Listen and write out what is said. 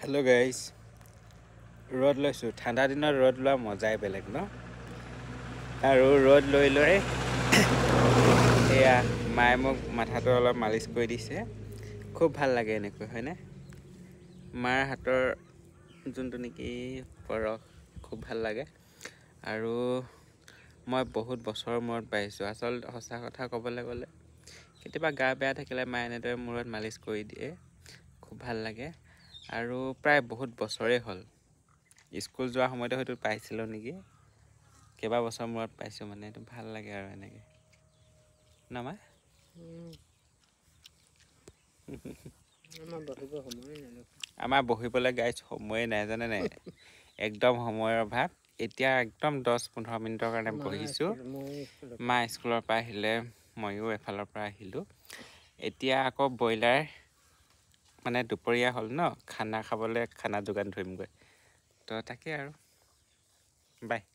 Hello' guys, ৰ'দ লৈছোঁ। ঠাণ্ডা দিনত ৰ'দ লোৱা মজাই বেলেগ ন। আৰু ৰ'দ লৈ লৈ এয়া মায়ে মোক মাথাটো অলপ মালিচ কৰি দিছে। খুব ভাল লাগে এনেকৈ, হয়নে? মাৰ হাতৰ যোনটো নেকি পৰশ খুব ভাল লাগে। আৰু মই বহুত বছৰৰ মূৰত পাইছোঁ। আচলতে সঁচা কথা ক'বলৈ গ'লে কেতিয়াবা গা বেয়া থাকিলে মায়ে এনেদৰে মূৰত মালিচ কৰি দিয়ে, খুব ভাল লাগে। আৰু প্ৰায় বহুত বছৰেই হ'ল, স্কুল যোৱাৰ সময়তে হয়তো পাইছিলোঁ নেকি। কেইবা বছৰ মূৰত পাইছোঁ, মানে এইটো ভাল লাগে আৰু এনেকৈ ন মা। আমাৰ বহিবলৈ গাইজ সময়ে নাই, জানে নাই? একদম সময়ৰ অভাৱ। এতিয়া একদম 10-15 মিনিটৰ কাৰণে বহিছোঁ। মা স্কুলৰ পৰা আহিলে, ময়ো এফালৰ পৰা আহিলোঁ। এতিয়া আকৌ ব্ৰইলাৰ মানে দুপৰীয়া হ'ল ন, খানা খাবলৈ খানা যোগান ধৰিমগৈ। তো তাকে আৰু বাই।